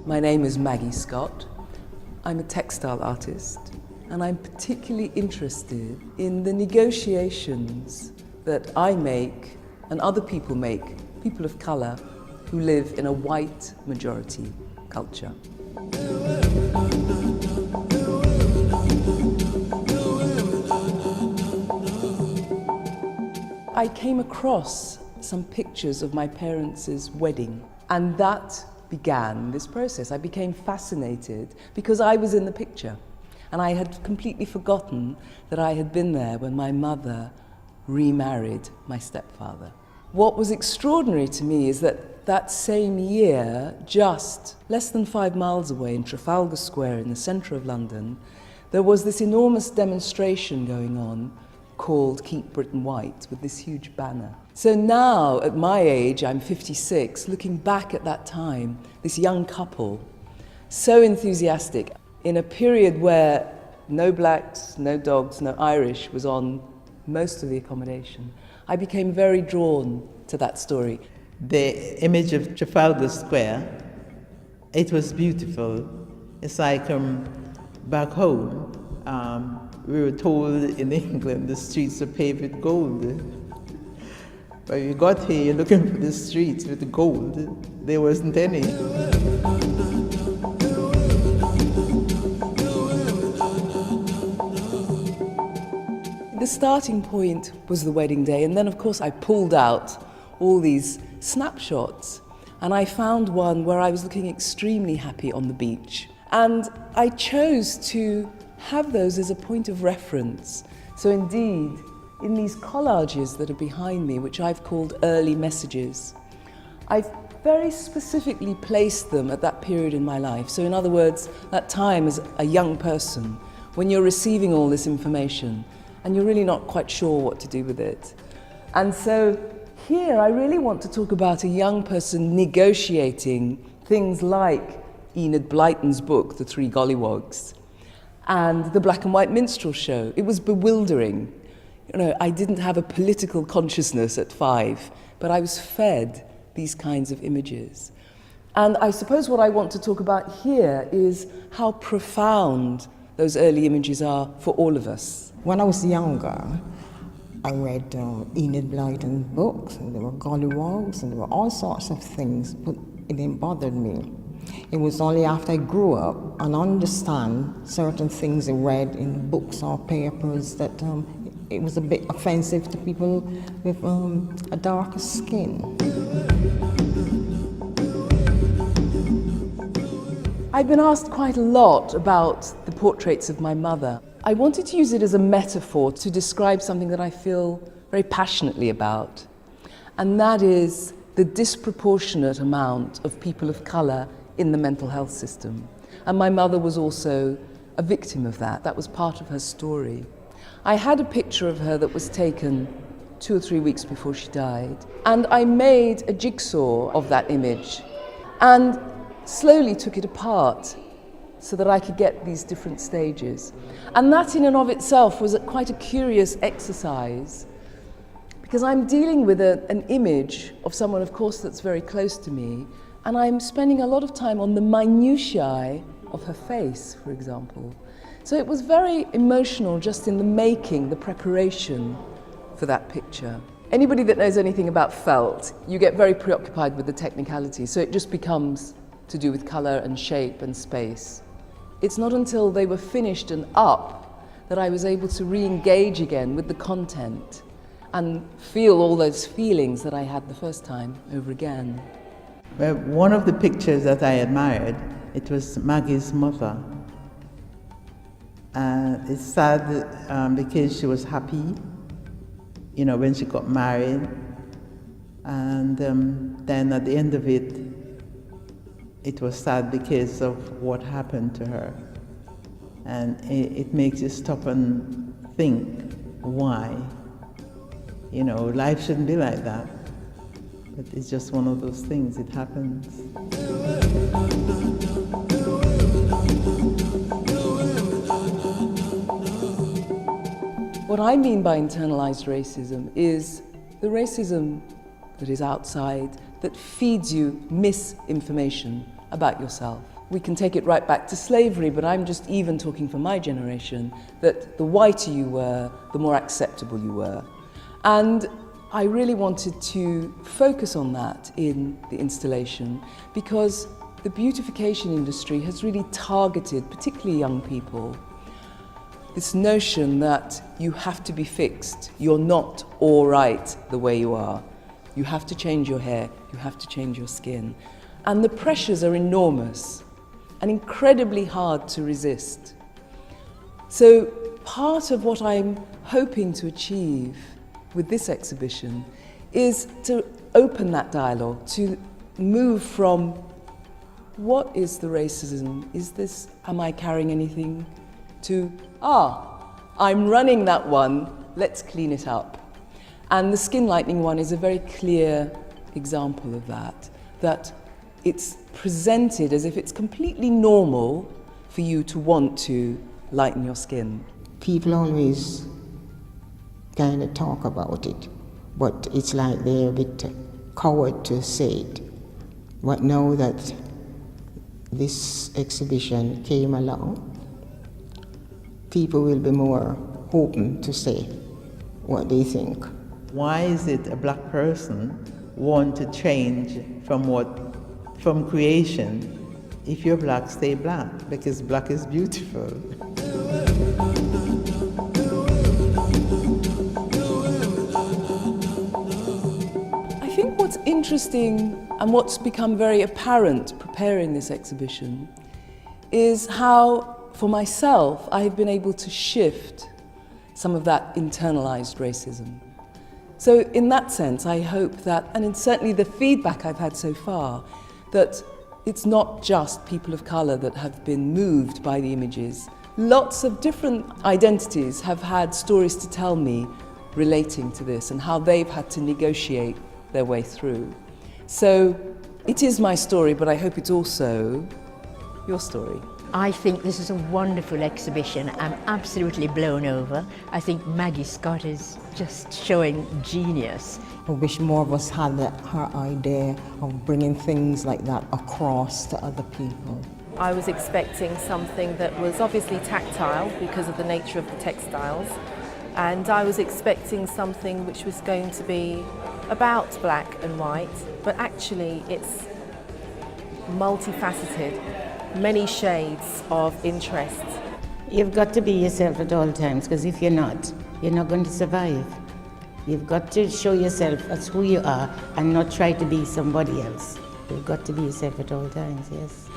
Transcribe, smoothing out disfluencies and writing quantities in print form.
My name is Maggie Scott. I'm a textile artist, and I'm particularly interested in the negotiations that I make and other people make, people of colour who live in a white majority culture. I came across some pictures of my parents' wedding, and that began this process. I became fascinated because I was in the picture, and I had completely forgotten that I had been there when my mother remarried my stepfather. What was extraordinary to me is that that same year, just less than 5 miles away in Trafalgar Square in the centre of London, there was this enormous demonstration going on called Keep Britain White, with this huge banner. So now, at my age, I'm 56, looking back at that time, this young couple, so enthusiastic, in a period where no blacks, no dogs, no Irish was on most of the accommodation, I became very drawn to that story. The image of Trafalgar Square, it was beautiful. It's like back home, we were told in England the streets are paved with gold. But you got here, you're looking for the streets with the gold. There wasn't any. The starting point was the wedding day, and then of course I pulled out all these snapshots, and I found one where I was looking extremely happy on the beach. And I chose to have those as a point of reference. So indeed, in these collages that are behind me, which I've called early messages, I've very specifically placed them at that period in my life. So in other words, that time as a young person, when you're receiving all this information and you're really not quite sure what to do with it. And so here I really want to talk about a young person negotiating things like Enid Blyton's book, The Three Golliwogs, and the black and white minstrel show. It was bewildering. You know, I didn't have a political consciousness at 5, but I was fed these kinds of images. And I suppose what I want to talk about here is how profound those early images are for all of us. When I was younger, I read Enid Blyton's books, and there were golliwogs, and there were all sorts of things, but it didn't bother me. It was only after I grew up and understand certain things I read in books or papers that it was a bit offensive to people with a darker skin. I've been asked quite a lot about the portraits of my mother. I wanted to use it as a metaphor to describe something that I feel very passionately about, and that is the disproportionate amount of people of colour in the mental health system. And my mother was also a victim of that. That was part of her story. I had a picture of her that was taken 2 or 3 weeks before she died, and I made a jigsaw of that image and slowly took it apart so that I could get these different stages. And that in and of itself was quite a curious exercise, because I'm dealing with an image of someone, of course, that's very close to me, and I'm spending a lot of time on the minutiae of her face, for example. So it was very emotional just in the making, the preparation for that picture. Anybody that knows anything about felt, you get very preoccupied with the technicality, so it just becomes to do with colour and shape and space. It's not until they were finished and up that I was able to re-engage again with the content and feel all those feelings that I had the first time over again. Well, one of the pictures that I admired, it was Maggie's mother. It's sad because she was happy, you know, when she got married. And then at the end of it, it was sad because of what happened to her. And it makes you stop and think, why? You know, life shouldn't be like that. But it's just one of those things, it happens. What I mean by internalized racism is the racism that is outside, that feeds you misinformation about yourself. we can take it right back to slavery, but I'm just even talking for my generation, that the whiter you were, the more acceptable you were. And I really wanted to focus on that in the installation because the beautification industry has really targeted, particularly young people, this notion that you have to be fixed. You're not all right the way you are. You have to change your hair, you have to change your skin. And the pressures are enormous and incredibly hard to resist. So part of what I'm hoping to achieve with this exhibition is to open that dialogue, to move from what is the racism, am I carrying anything, to, I'm running that one, let's clean it up. And the skin lightening one is a very clear example of that it's presented as if it's completely normal for you to want to lighten your skin. People always kind of talk about it, but it's like they're a bit coward to say it. But now that this exhibition came along, people will be more open to say what they think. Why is it a black person want to change from creation? If you're black, stay black, because black is beautiful. I think what's interesting and what's become very apparent preparing this exhibition is how, for myself, I've been able to shift some of that internalized racism. So in that sense, I hope that, and certainly the feedback I've had so far, that it's not just people of colour that have been moved by the images. Lots of different identities have had stories to tell me relating to this and how they've had to negotiate their way through. So it is my story, but I hope it's also your story. I think this is a wonderful exhibition. I'm absolutely blown over. I think Maggie Scott is just showing genius. I wish more of us had her idea of bringing things like that across to other people. I was expecting something that was obviously tactile because of the nature of the textiles, and I was expecting something which was going to be about black and white, but actually it's multifaceted, many shades of interest. You've got to be yourself at all times, because if you're not going to survive. You've got to show yourself as who you are and not try to be somebody else. You've got to be yourself at all times, yes.